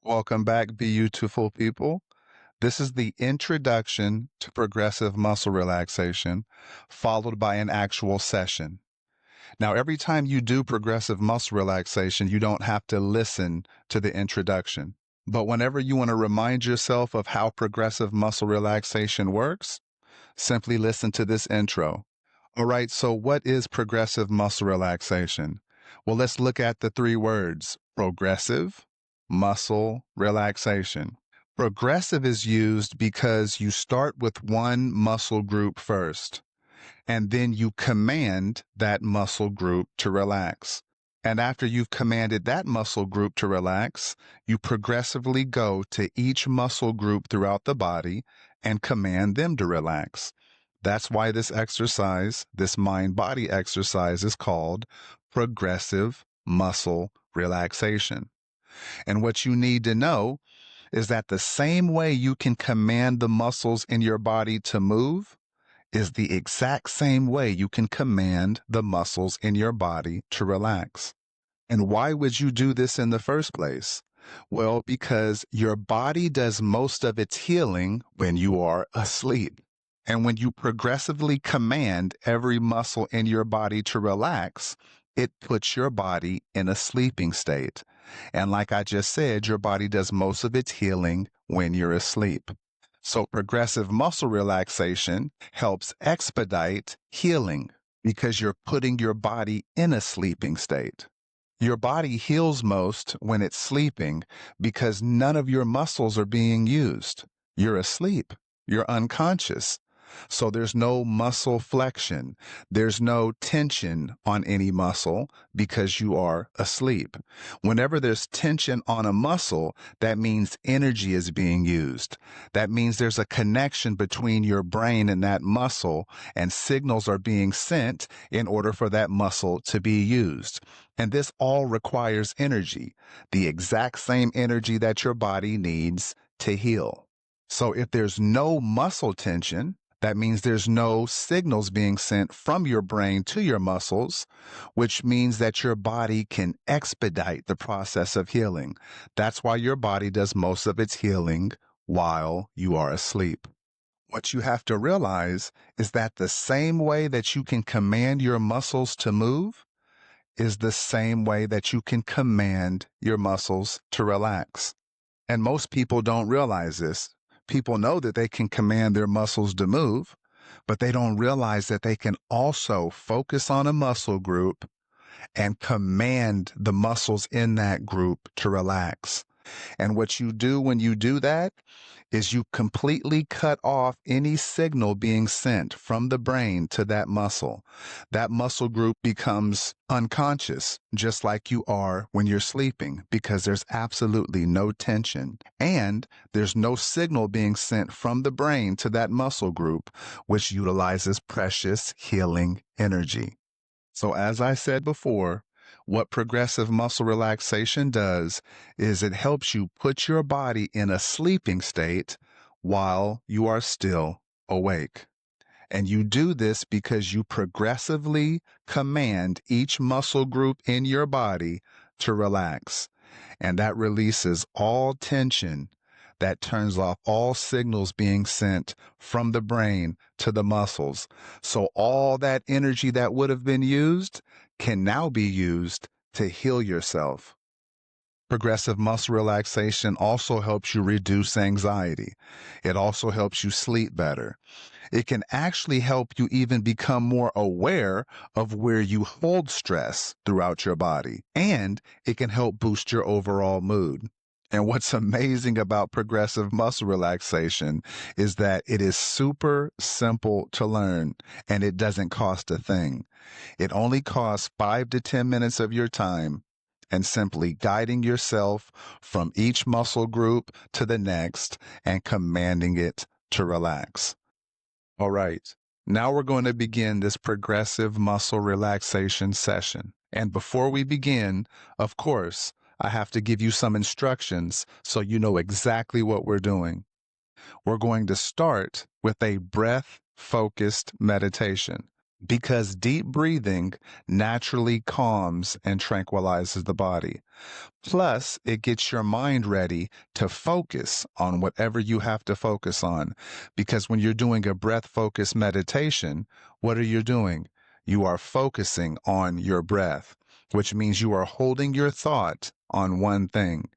Welcome back, beautiful people. This is the introduction to progressive muscle relaxation, followed by an actual session. Now, every time you do progressive muscle relaxation, you don't have to listen to the introduction. But whenever you want to remind yourself of how progressive muscle relaxation works, simply listen to this intro. All right, so what is progressive muscle relaxation? Well, let's look at the three words progressive, muscle relaxation. Progressive is used because you start with one muscle group first, and then you command that muscle group to relax. And after you've commanded that muscle group to relax, you progressively go to each muscle group throughout the body and command them to relax. That's why this exercise, this mind body exercise, is called progressive muscle relaxation. And what you need to know is that the same way you can command the muscles in your body to move is the exact same way you can command the muscles in your body to relax. And why would you do this in the first place? Well, because your body does most of its healing when you are asleep. And when you progressively command every muscle in your body to relax, it puts your body in a sleeping state. And like I just said, your body does most of its healing when you're asleep. So progressive muscle relaxation helps expedite healing because you're putting your body in a sleeping state. Your body heals most when it's sleeping because none of your muscles are being used. You're asleep. You're unconscious. So there's no muscle flexion. There's no tension on any muscle because you are asleep. Whenever there's tension on a muscle, that means energy is being used. That means there's a connection between your brain and that muscle, and signals are being sent in order for that muscle to be used. And this all requires energy, the exact same energy that your body needs to heal. So if there's no muscle tension, that means there's no signals being sent from your brain to your muscles, which means that your body can expedite the process of healing. That's why your body does most of its healing while you are asleep. What you have to realize is that the same way that you can command your muscles to move is the same way that you can command your muscles to relax. And most people don't realize this. People know that they can command their muscles to move, but they don't realize that they can also focus on a muscle group and command the muscles in that group to relax. And what you do when you do that is you completely cut off any signal being sent from the brain to that muscle. That muscle group becomes unconscious, just like you are when you're sleeping, because there's absolutely no tension. And there's no signal being sent from the brain to that muscle group, which utilizes precious healing energy. So as I said before, what progressive muscle relaxation does is it helps you put your body in a sleeping state while you are still awake. And you do this because you progressively command each muscle group in your body to relax. And that releases all tension. That turns off all signals being sent from the brain to the muscles. So all that energy that would have been used can now be used to heal yourself. Progressive muscle relaxation also helps you reduce anxiety. It also helps you sleep better. It can actually help you even become more aware of where you hold stress throughout your body, and it can help boost your overall mood. And what's amazing about progressive muscle relaxation is that it is super simple to learn and it doesn't cost a thing. It only costs 5 to 10 minutes of your time and simply guiding yourself from each muscle group to the next and commanding it to relax. All right. Now we're going to begin this progressive muscle relaxation session. And before we begin, of course, I have to give you some instructions so you know exactly what we're doing. We're going to start with a breath focused meditation. because deep breathing naturally calms and tranquilizes the body. Plus, it gets your mind ready to focus on whatever you have to focus on. Because when you're doing a breath focused meditation, what are you doing? You are focusing on your breath, which means you are holding your thought on one thing.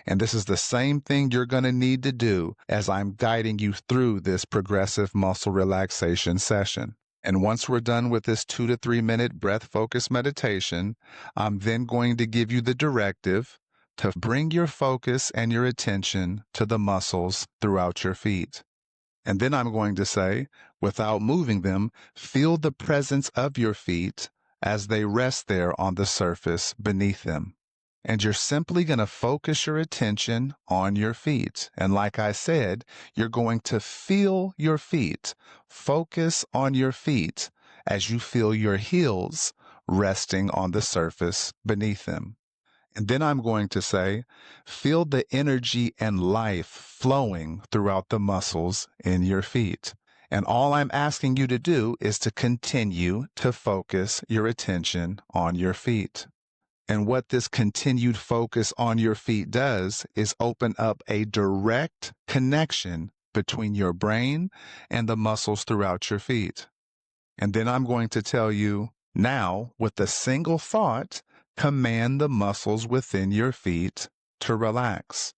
And this is the same thing you're going to need to do as I'm guiding you through this progressive muscle relaxation session. And once we're done with this 2 to 3 minute breath focused meditation, I'm then going to give you the directive to bring your focus and your attention to the muscles throughout your feet. And then I'm going to say, without moving them, feel the presence of your feet as they rest there on the surface beneath them. And you're simply going to focus your attention on your feet. And like I said, you're going to feel your feet. Focus on your feet as you feel your heels resting on the surface beneath them. And then I'm going to say, feel the energy and life flowing throughout the muscles in your feet. And all I'm asking you to do is to continue to focus your attention on your feet. And what this continued focus on your feet does is open up a direct connection between your brain and the muscles throughout your feet. And then I'm going to tell you now, with a single thought, command the muscles within your feet to relax.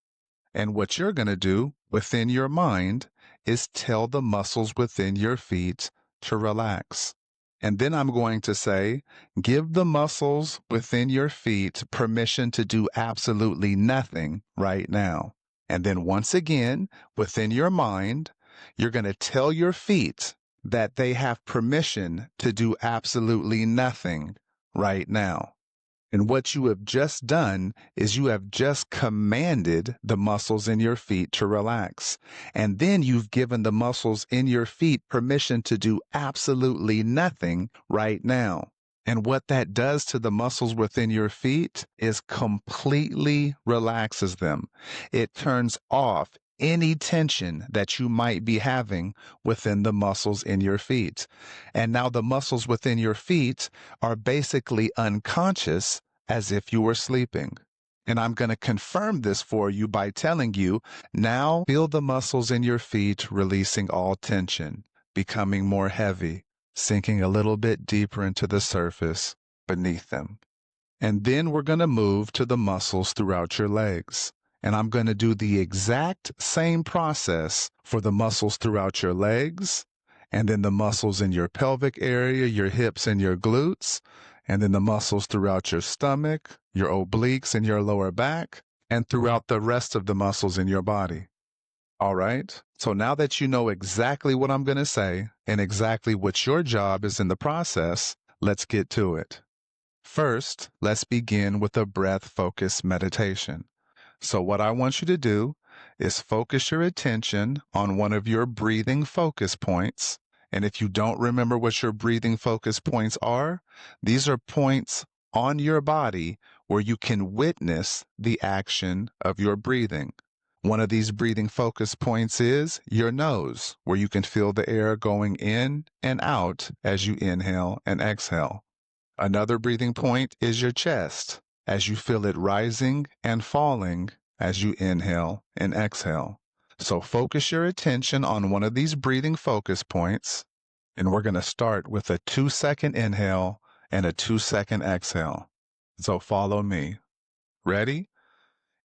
And what you're going to do within your mind is tell the muscles within your feet to relax. And then I'm going to say, give the muscles within your feet permission to do absolutely nothing right now. And then once again, within your mind, you're going to tell your feet that they have permission to do absolutely nothing right now. And what you have just done is you have just commanded the muscles in your feet to relax. And then you've given the muscles in your feet permission to do absolutely nothing right now. And what that does to the muscles within your feet is completely relaxes them. It turns off any tension that you might be having within the muscles in your feet. And now the muscles within your feet are basically unconscious as if you were sleeping. And I'm going to confirm this for you by telling you, now feel the muscles in your feet releasing all tension, becoming more heavy, sinking a little bit deeper into the surface beneath them. And then we're going to move to the muscles throughout your legs. And I'm going to do the exact same process for the muscles throughout your legs, and then the muscles in your pelvic area, your hips and your glutes, and then the muscles throughout your stomach, your obliques and your lower back, and throughout the rest of the muscles in your body. All right. So now that you know exactly what I'm going to say and exactly what your job is in the process, let's get to it. First, let's begin with a breath-focused meditation. So what I want you to do is focus your attention on one of your breathing focus points. And if you don't remember what your breathing focus points are, these are points on your body where you can witness the action of your breathing. One of these breathing focus points is your nose, where you can feel the air going in and out as you inhale and exhale. Another breathing point is your chest, as you feel it rising and falling as you inhale and exhale. So focus your attention on one of these breathing focus points, and we're going to start with a 2-second inhale and a 2-second exhale. So follow me. Ready?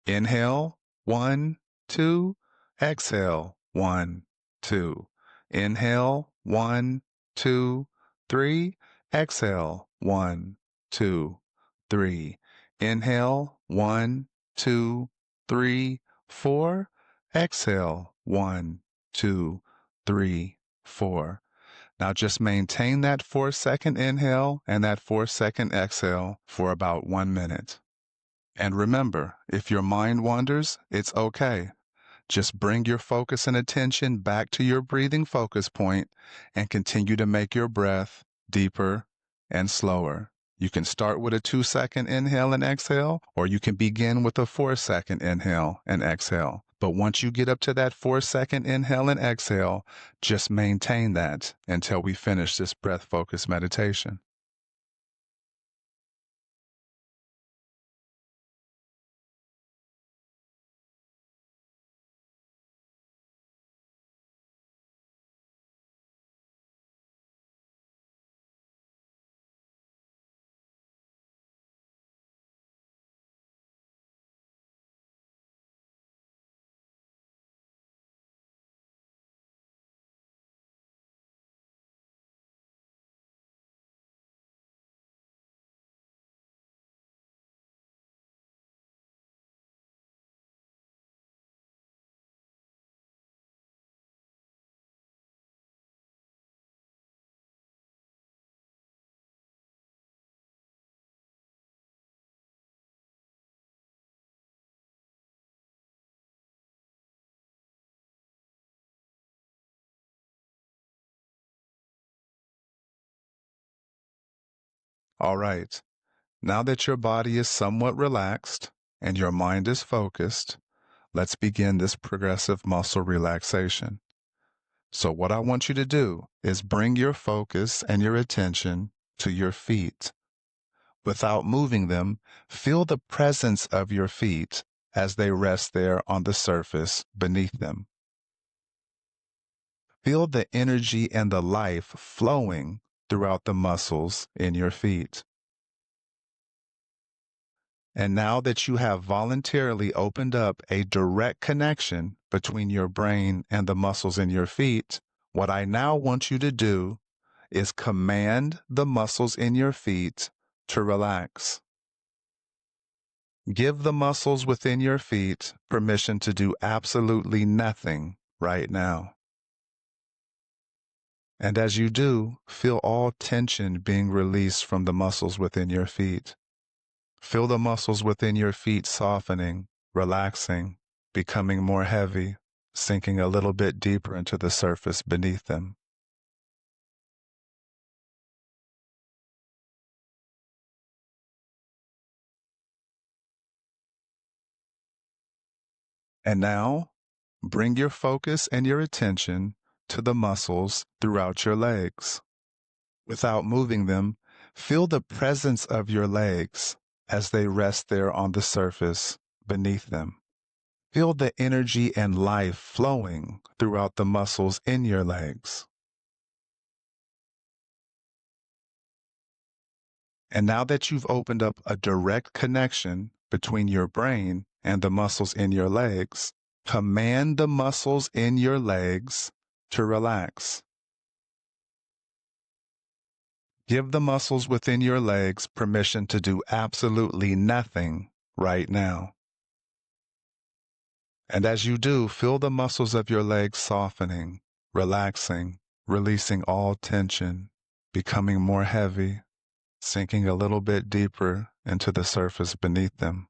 Inhale, 1, 2, exhale, 1, 2. Inhale, 1, 2, 3, exhale, 1, 2, 3. Inhale, 1, 2, 3, 4. Exhale, 1, 2, 3, 4. Now just maintain that 4-second inhale and that 4-second exhale for about 1 minute. And remember, if your mind wanders, it's okay. Just bring your focus and attention back to your breathing focus point and continue to make your breath deeper and slower. You can start with a 2-second inhale and exhale, or you can begin with a 4-second inhale and exhale. But once you get up to that 4-second inhale and exhale, just maintain that until we finish this breath focused meditation. All right. Now that your body is somewhat relaxed and your mind is focused, let's begin this progressive muscle relaxation. So, what I want you to do is bring your focus and your attention to your feet. Without moving them, feel the presence of your feet as they rest there on the surface beneath them. Feel the energy and the life flowing throughout the muscles in your feet. And now that you have voluntarily opened up a direct connection between your brain and the muscles in your feet, what I now want you to do is command the muscles in your feet to relax. Give the muscles within your feet permission to do absolutely nothing right now. And as you do, feel all tension being released from the muscles within your feet. Feel the muscles within your feet softening, relaxing, becoming more heavy, sinking a little bit deeper into the surface beneath them. And now, bring your focus and your attention to the muscles throughout your legs. Without moving them, feel the presence of your legs as they rest there on the surface beneath them. Feel the energy and life flowing throughout the muscles in your legs. And now that you've opened up a direct connection between your brain and the muscles in your legs, command the muscles in your legs to relax. Give the muscles within your legs permission to do absolutely nothing right now. And as you do, feel the muscles of your legs softening, relaxing, releasing all tension, becoming more heavy, sinking a little bit deeper into the surface beneath them.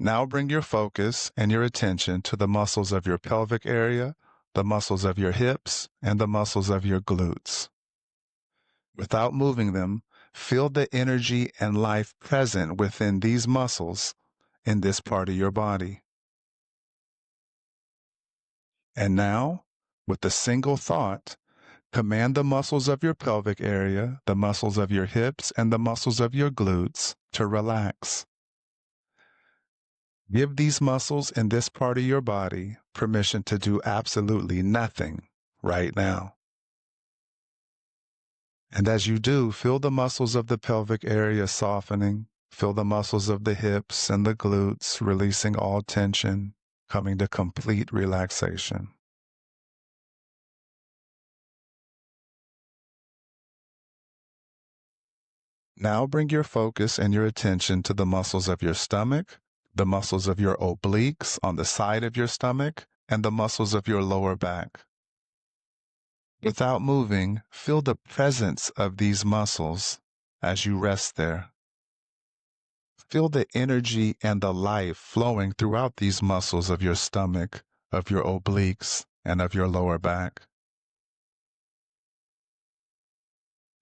Now bring your focus and your attention to the muscles of your pelvic area, the muscles of your hips, and the muscles of your glutes. Without moving them, feel the energy and life present within these muscles in this part of your body. And now, with a single thought, command the muscles of your pelvic area, the muscles of your hips, and the muscles of your glutes to relax. Give these muscles in this part of your body permission to do absolutely nothing right now. And as you do, feel the muscles of the pelvic area softening, feel the muscles of the hips and the glutes releasing all tension, coming to complete relaxation. Now bring your focus and your attention to the muscles of your stomach, the muscles of your obliques on the side of your stomach, and the muscles of your lower back. Without moving, feel the presence of these muscles as you rest there. Feel the energy and the life flowing throughout these muscles of your stomach, of your obliques, and of your lower back.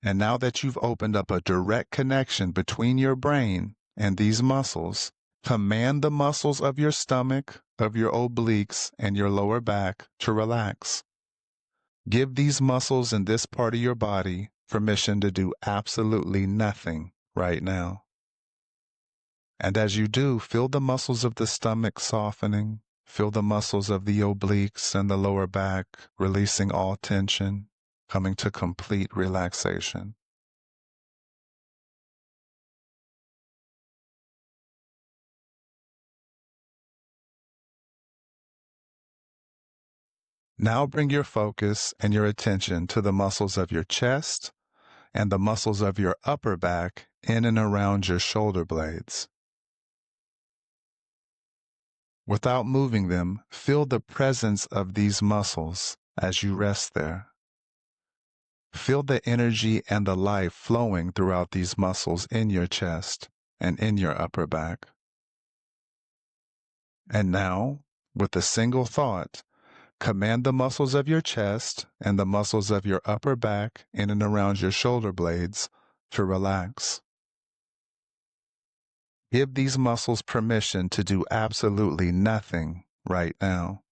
And now that you've opened up a direct connection between your brain and these muscles, command the muscles of your stomach, of your obliques, and your lower back to relax. Give these muscles in this part of your body permission to do absolutely nothing right now. And as you do, feel the muscles of the stomach softening, feel the muscles of the obliques and the lower back releasing all tension, coming to complete relaxation. Now bring your focus and your attention to the muscles of your chest and the muscles of your upper back in and around your shoulder blades. Without moving them, feel the presence of these muscles as you rest there. Feel the energy and the life flowing throughout these muscles in your chest and in your upper back. And now, with a single thought, command the muscles of your chest and the muscles of your upper back in and around your shoulder blades to relax. Give these muscles permission to do absolutely nothing right now.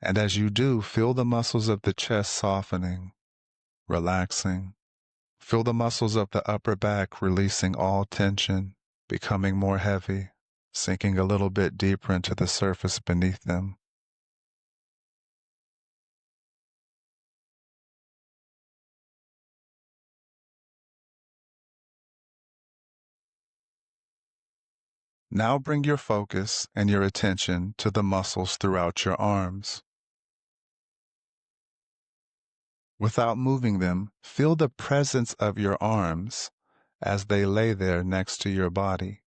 And as you do, feel the muscles of the chest softening, relaxing. Feel the muscles of the upper back releasing all tension, becoming more heavy, sinking a little bit deeper into the surface beneath them. Now bring your focus and your attention to the muscles throughout your arms. Without moving them, feel the presence of your arms as they lay there next to your body.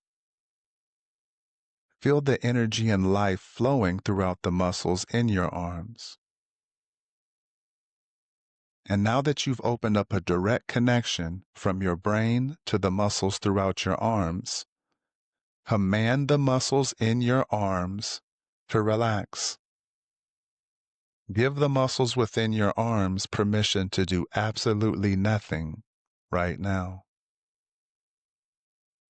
Feel the energy and life flowing throughout the muscles in your arms. And now that you've opened up a direct connection from your brain to the muscles throughout your arms, command the muscles in your arms to relax. Give the muscles within your arms permission to do absolutely nothing right now.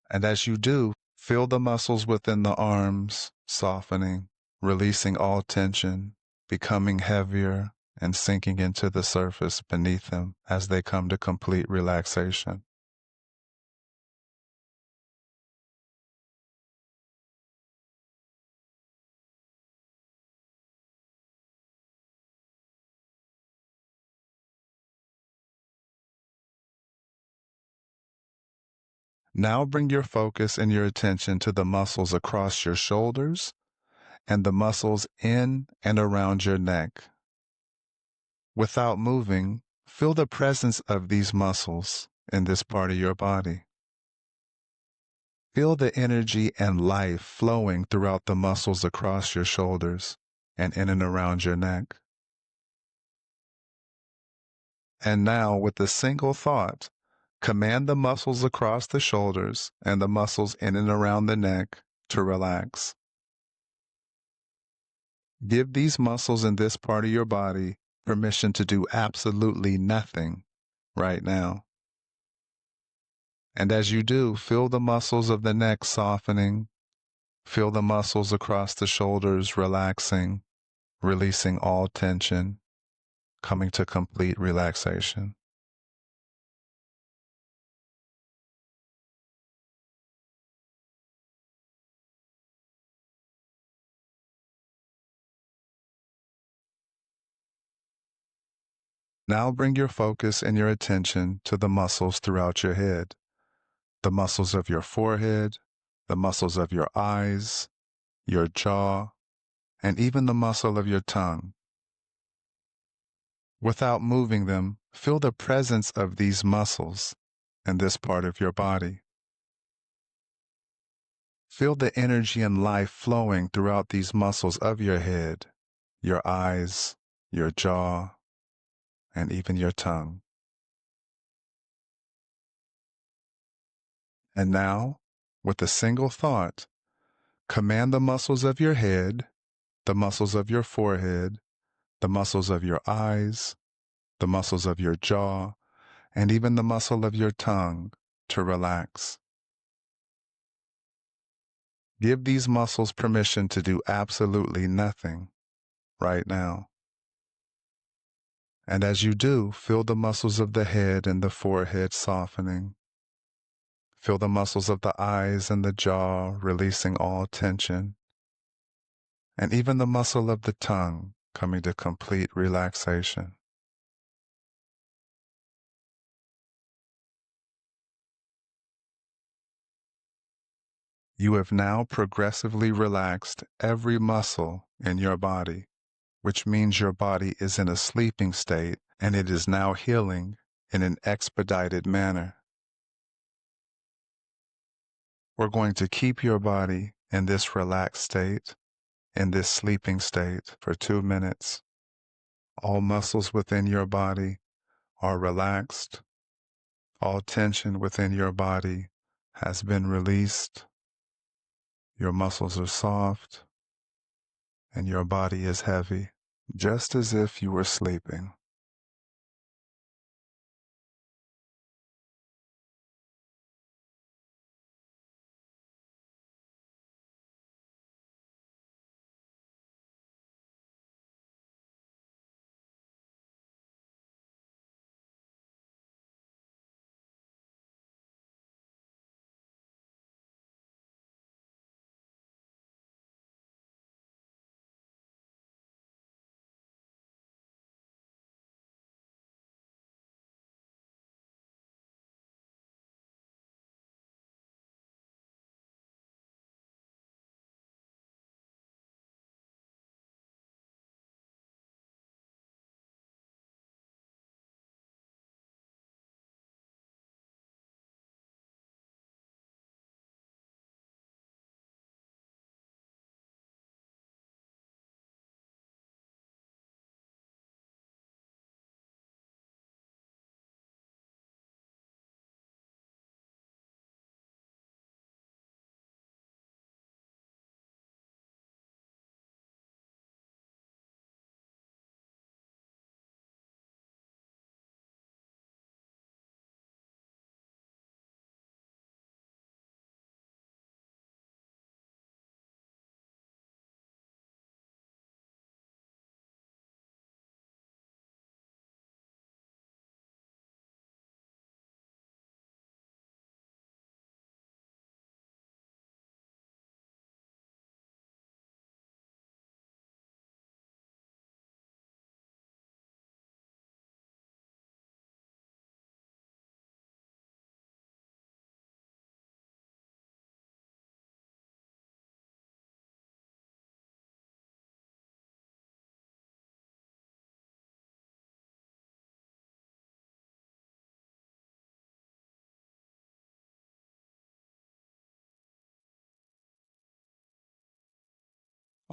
And as you do, feel the muscles within the arms softening, releasing all tension, becoming heavier, and sinking into the surface beneath them as they come to complete relaxation. Now bring your focus and your attention to the muscles across your shoulders and the muscles in and around your neck. Without moving, feel the presence of these muscles in this part of your body. Feel the energy and life flowing throughout the muscles across your shoulders and in and around your neck. And now, with a single thought, command the muscles across the shoulders and the muscles in and around the neck to relax. Give these muscles in this part of your body permission to do absolutely nothing right now. And as you do, feel the muscles of the neck softening, feel the muscles across the shoulders relaxing, releasing all tension, coming to complete relaxation. Now bring your focus and your attention to the muscles throughout your head, the muscles of your forehead, the muscles of your eyes, your jaw, and even the muscle of your tongue. Without moving them, feel the presence of these muscles in this part of your body. Feel the energy and life flowing throughout these muscles of your head, your eyes, your jaw, and even your tongue. And now, with a single thought, command the muscles of your head, the muscles of your forehead, the muscles of your eyes, the muscles of your jaw, and even the muscle of your tongue to relax. Give these muscles permission to do absolutely nothing right now. And as you do, feel the muscles of the head and the forehead softening. Feel the muscles of the eyes and the jaw releasing all tension. And even the muscle of the tongue coming to complete relaxation. You have now progressively relaxed every muscle in your body, which means your body is in a sleeping state and it is now healing in an expedited manner. We're going to keep your body in this relaxed state, in this sleeping state for 2 minutes. All muscles within your body are relaxed. All tension within your body has been released. Your muscles are soft and your body is heavy, just as if you were sleeping.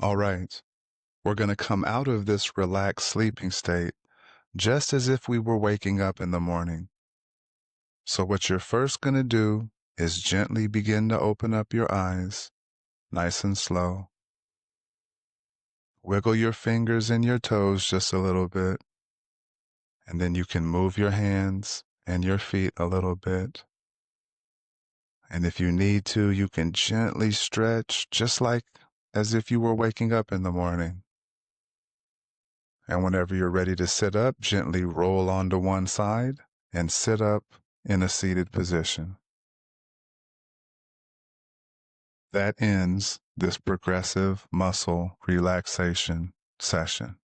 All right, we're going to come out of this relaxed sleeping state just as if we were waking up in the morning. So what you're first going to do is gently begin to open up your eyes, nice and slow. Wiggle your fingers and your toes just a little bit, and then you can move your hands and your feet a little bit. And if you need to, you can gently stretch just like as if you were waking up in the morning. And whenever you're ready to sit up, gently roll onto one side and sit up in a seated position. That ends this progressive muscle relaxation session.